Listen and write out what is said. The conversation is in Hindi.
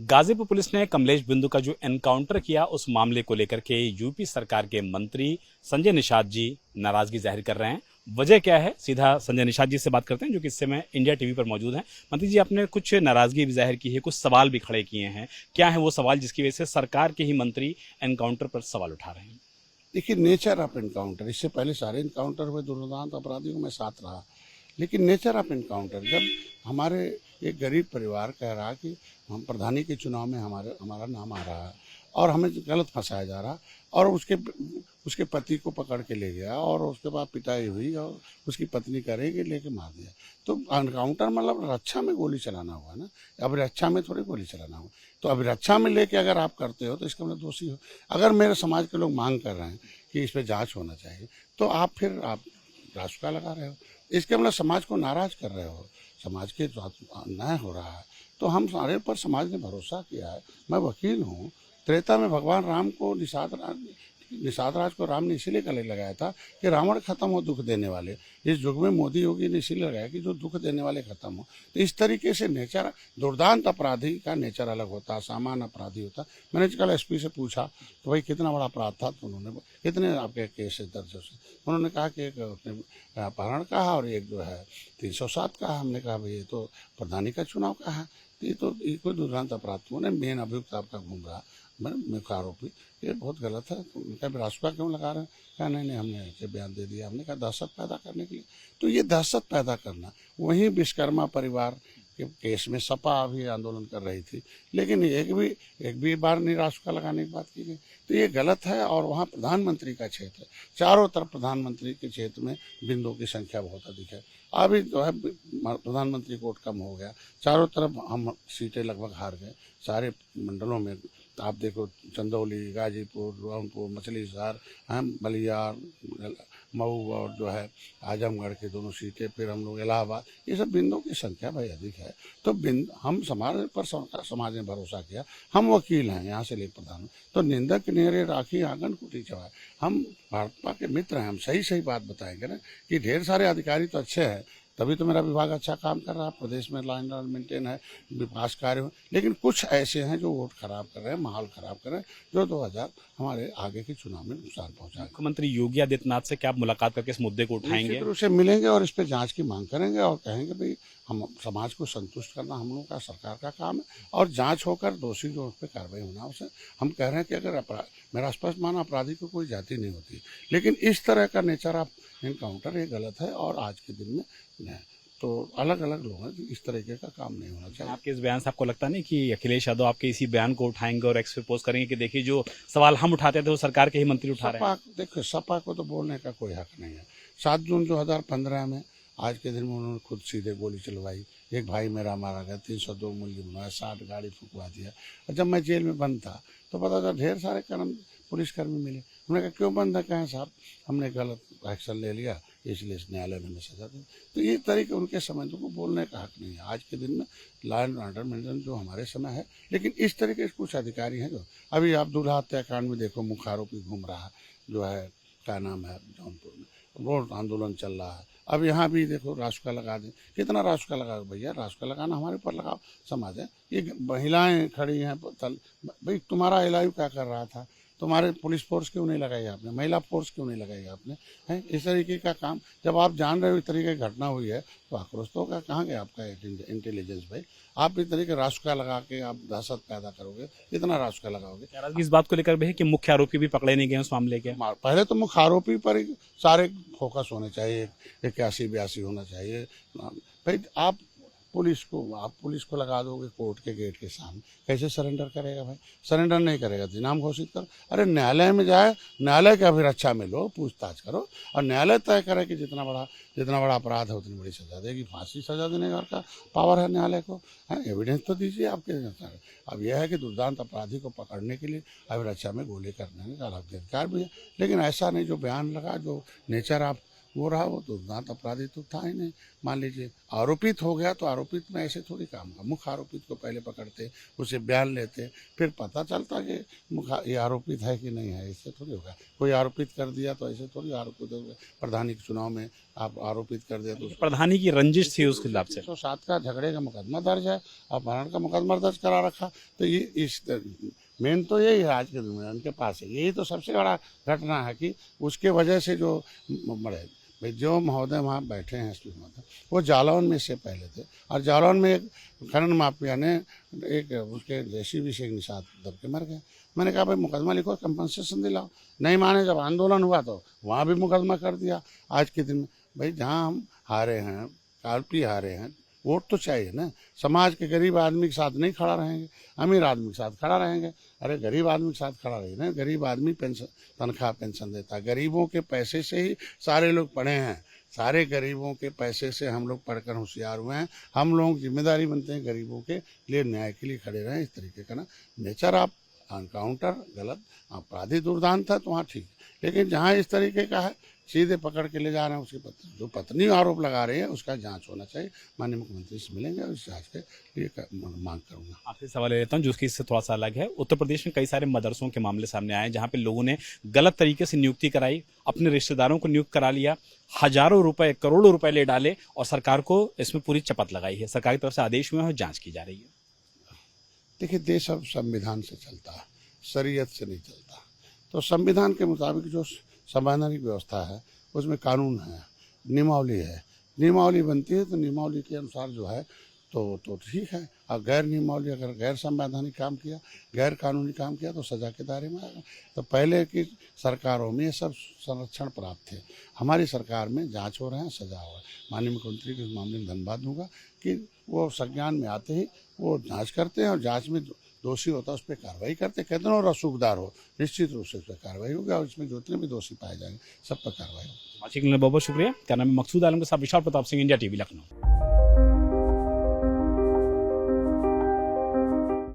गाजीपुर पुलिस ने कमलेश बिंदु का जो एनकाउंटर किया उस मामले को लेकर के यूपी सरकार के मंत्री संजय निषाद जी नाराजगी जाहिर कर रहे हैं। वजह क्या है, सीधा संजय निषाद जी से बात करते हैं जो कि इस समय इंडिया टीवी पर मौजूद हैं। मंत्री जी, आपने कुछ नाराजगी भी जाहिर की है, कुछ सवाल भी खड़े किए हैं। क्या है वो सवाल जिसकी वजह से सरकार के ही मंत्री एनकाउंटर पर सवाल उठा रहे हैं? देखिए, नेचर ऑफ एनकाउंटर, इससे पहले सारे एनकाउंटर हुए दुर्दांत अपराधियों में साथ रहा, लेकिन नेचर ऑफ एनकाउंटर जब हमारे एक गरीब परिवार कह रहा कि हम प्रधानी के चुनाव में हमारा नाम आ रहा है और हमें गलत फंसाया जा रहा, और उसके पति को पकड़ के ले गया और उसके बाद पिटाई हुई और उसकी पत्नी करेगी लेके मार दिया। तो एनकाउंटर मतलब रक्षा में गोली चलाना हुआ ना, अभिरक्षा में थोड़ी गोली चलाना हुआ। तो अभिरक्षा में लेके अगर आप करते हो तो इसका मतलब दोषी हो। अगर मेरे समाज के लोग मांग कर रहे हैं कि इस पर जांच होना चाहिए, तो आप रासुका लगा रहे हो, इसके मतलब समाज को नाराज कर रहे हो, समाज के साथ अन्याय हो रहा है। तो हम सारे पर समाज ने भरोसा किया है। मैं वकील हूँ। त्रेता में भगवान राम को निषाद राज को राम ने इसीलिए गले लगाया था कि रावण खत्म हो, दुख देने वाले। इस युग में मोदी योगी ने इसीलिए लगाया कि जो दुख देने वाले खत्म हो। तो इस तरीके से नेचर, दुर्दांत अपराधी का नेचर अलग होता है, सामान्य अपराधी होता है। मैंने कल एसपी से पूछा तो भाई कितना बड़ा अपराध था, तो उन्होंने कितने आपके केस दर्ज हो। उन्होंने कहा कि एक अपहरण का है और एक जो है 307 का है। हमने कहा भाई ये तो प्रधानी का चुनाव का है, ये कोई दुर्दांत अपराध। उन्होंने मेन अभियुक्त आपका घूम रहा, मुख्य आरोपी, ये बहुत गलत है। उनका रासुका क्यों लगा रहे हैं? कहा नहीं हमने ऐसे बयान दे दिया। हमने कहा दहशत पैदा करने के लिए। तो ये दहशत पैदा करना, वहीं विश्वकर्मा परिवार के केस में सपा भी आंदोलन कर रही थी, लेकिन एक भी बार नहीं रासुका लगाने की बात की गई। तो ये गलत है। और वहाँ प्रधानमंत्री का क्षेत्र है, चारों तरफ प्रधानमंत्री के क्षेत्र में बिंदुओं की संख्या बहुत अधिक है। अभी जो है प्रधानमंत्री कोर्ट कम हो गया, चारों तरफ हम सीटें लगभग हार गए सारे मंडलों में। आप देखो चंदौली, गाजीपुर, जौनपुर, मछली शहर, बलिया, मऊ और जो है आजमगढ़ की दोनों सीटें, फिर हम लोग इलाहाबाद, ये सब बिंदुओं की संख्या भाई अधिक है। तो हम समाज पर समाज ने भरोसा किया। हम वकील हैं यहाँ से ले प्रधान, तो निंदक नेरे राखी आंगन कुटी चढ़ाए। हम भाजपा के मित्र हैं, हम सही बात बताएंगे ना कि ढेर सारे अधिकारी तो अच्छे हैं, तभी तो मेरा विभाग अच्छा काम कर रहा है, प्रदेश में लॉ एंड ऑर्डर मेंटेन है, विकास कार्य हो। लेकिन कुछ ऐसे हैं जो वोट खराब कर रहे हैं, माहौल खराब कर रहे हैं, जो 2000 हमारे आगे के चुनाव में नुकसान पहुंचाएंगे। मुख्यमंत्री योगी आदित्यनाथ से क्या आप मुलाकात करके इस मुद्दे को उठाएंगे? निश्चित रूप से मिलेंगे और इस पर जांच की मांग करेंगे और कहेंगे भाई हम समाज को संतुष्ट करना हम लोगों का, सरकार का काम है, और जांच होकर दोषी जो उस पर कार्रवाई होना उसे हम कह रहे हैं कि अगर मेरा स्पष्ट माना अपराधी को कोई जाति नहीं होती, लेकिन इस तरह का नेचर ऑफ एनकाउंटर ये गलत है और आज के दिन में तो अलग अलग लोग हैं, इस तरीके का काम नहीं होना चाहिए। आपके इस बयान से आपको लगता नहीं कि अखिलेश यादव आपके इसी बयान को उठाएंगे और एक्स पे पोस्ट करेंगे कि देखिए जो सवाल हम उठाते थे वो सरकार के ही मंत्री उठा रहे हैं? देखो, सपा को तो बोलने का कोई हक नहीं है। 7 जून 2015 में आज के दिन में उन्होंने खुद सीधे गोली चलवाई, एक भाई मेरा मारा गया, 302 मूल्य बनवाया, 60 गाड़ी फुकवा दिया। और जब मैं जेल में बंद था तो पता था ढेर सारे पुलिसकर्मी मिले। उन्होंने कहा क्यों बंद है? कहें साहब हमने गलत एक्शन ले लिया, इसलिए इस न्यायालय ने हमें सजा दी। तो ये तरीके उनके समय को बोलने का हक नहीं है। आज के दिन में लॉ एंड ऑर्डर मेंटेन जो हमारे समय है, लेकिन इस तरीके के कुछ अधिकारी हैं जो अभी आप दूल्हा हत्याकांड में देखो, मुख्य आरोपी घूम रहा है, जो है क्या नाम है, जौनपुर में रोड आंदोलन चल रहा है। अब यहाँ भी देखो रासुका लगा दें, कितना रासुका लगाओ भैया? रासुका लगाना हमारे ऊपर लगाओ, समाज है। ये महिलाएं खड़ी हैं, भाई तुम्हारा एलआईयू क्या कर रहा था? तुम्हारे पुलिस फोर्स क्यों नहीं लगाई आपने? महिला फोर्स क्यों नहीं लगाई आपने? हैं इस तरीके का काम जब आप जान रहे हो इस तरीके की घटना हुई है तो आक्रोश तो होगा। कहाँ गया आपका इंटेलिजेंस भाई? आप इस तरीके रासुका लगा के आप दहशत पैदा करोगे, कितना रासुका लगाओगे? नाराजगी इस बात को लेकर भी है कि मुख्य आरोपी भी पकड़े नहीं गए उस मामले के? पहले तो मुख्य आरोपी पर ही सारे फोकस होने चाहिए, 81-82 होना चाहिए भाई। आप पुलिस को लगा दोगे कोर्ट के गेट के सामने, कैसे सरेंडर करेगा भाई? सरेंडर नहीं करेगा तो इनाम घोषित करो। अरे न्यायालय में जाए, न्यायालय के अभिरक्षा में लो, पूछताछ करो और न्यायालय तय करे कि जितना बड़ा अपराध है उतनी बड़ी सजा देगी। फांसी सजा देने का पावर है न्यायालय को, है। एविडेंस तो दीजिए आपके। अब यह है कि दुर्दांत अपराधी को पकड़ने के लिए अभिरक्षा में गोली करने का अधिकार भी है, लेकिन ऐसा नहीं जो बयान लगा, जो नेचर ऑफ वो रहा, वो दुर्दांत अपराधी तो था ही नहीं। मान लीजिए आरोपित हो गया तो आरोपित में ऐसे थोड़ी काम का, मुख्य आरोपित को पहले पकड़ते, उसे बयान लेते, फिर पता चलता कि ये आरोपित है कि नहीं है, इससे थोड़ी होगा। कोई आरोपित कर दिया तो ऐसे थोड़ी आरोपित हो गया। प्रधानी के चुनाव में आप आरोपित कर दिया तो प्रधानी की रंजिश थी उसके खिलाफ से। 107 का झगड़े का मुकदमा दर्ज है, अपहरण का मुकदमा दर्ज करा रखा। तो ये इस मेन तो यही है आज के दिन में उनके पास है। यही तो सबसे बड़ा घटना है कि उसके वजह से जो मरे भाई, जो महोदय वहाँ बैठे हैं एसपी महोदय, वो जालौन में इससे पहले थे, और जालौन में एक खनन माफिया ने एक उसके जेसीबी से एक निशान दब के मर गए। मैंने कहा भाई मुकदमा लिखो, कंपनसेशन दिलाओ। नहीं माने, जब आंदोलन हुआ तो वहाँ भी मुकदमा कर दिया। आज के दिन में भाई जहाँ हम हारे हैं, कालपी हारे हैं, वोट तो चाहिए ना। समाज के गरीब आदमी के साथ नहीं खड़ा रहेंगे, अमीर आदमी के साथ खड़ा रहेंगे। अरे गरीब आदमी के साथ खड़ा रहिए ना। गरीब आदमी पेंशन, तनख्वाह पेंशन देता है। गरीबों के पैसे से ही सारे लोग पढ़े हैं, सारे गरीबों के पैसे से हम लोग पढ़कर होशियार हुए हैं। हम लोग जिम्मेदारी बनते हैं गरीबों के लिए, न्याय के लिए खड़े रहें। इस तरीके का ना नेचर आप एनकाउंटर गलत, अपराधी दुर्दांत है तो वहाँ ठीक, लेकिन जहाँ इस तरीके का है सीधे पकड़ के ले जा रहे हैं। उसकी पत्नी, जो पत्नी आरोप लगा रही है, उसका जांच होना चाहिए। माननीय मुख्यमंत्री से मिलेंगे और इस जांच के लिए मांग करूंगा। आखिरी सवाल ले लेता हूँ जो कि इससे थोड़ा सा अलग है। उत्तर प्रदेश में कई सारे मदरसों के मामले सामने आए जहां पे लोगों ने गलत तरीके से नियुक्ति कराई, अपने रिश्तेदारों को नियुक्त करा लिया, हजारों रुपए, करोड़ों रुपए ले डाले और सरकार को इसमें पूरी चपत लगाई है। सरकार की तरफ से आदेश हुए हैं और जांच की जा रही है। देखिए, देश अब संविधान से चलता है, शरीयत से नहीं चलता। तो संविधान के मुताबिक जो संवैधानिक व्यवस्था है उसमें कानून है, नियमावली है। नियमावली बनती है तो नियमावली के अनुसार जो है तो ठीक है। और गैर नियमावली, अगर गैर संवैधानिक काम किया, गैर कानूनी काम किया तो सजा के दायरे में आएगा। तो पहले की सरकारों में ये सब संरक्षण प्राप्त थे। हमारी सरकार में जांच हो रहे हैं, सजा हो रहा है। माननीय मुख्यमंत्री के इस मामले में धन्यवाद दूंगा कि वो संज्ञान में आते ही वो जांच करते हैं और जांच में दोषी होता है उस पर कार्रवाई करते। कितना रसूखदार हो, निश्चित रूप से उस पर कार्रवाई होगी और इसमें जितने भी दोषी पाए जाएंगे सब पर कार्रवाई होगी। बहुत बहुत शुक्रिया। क्या नाम है? मकसूद आलम के साथ विशाल प्रताप सिंह, इंडिया टीवी, लखनऊ।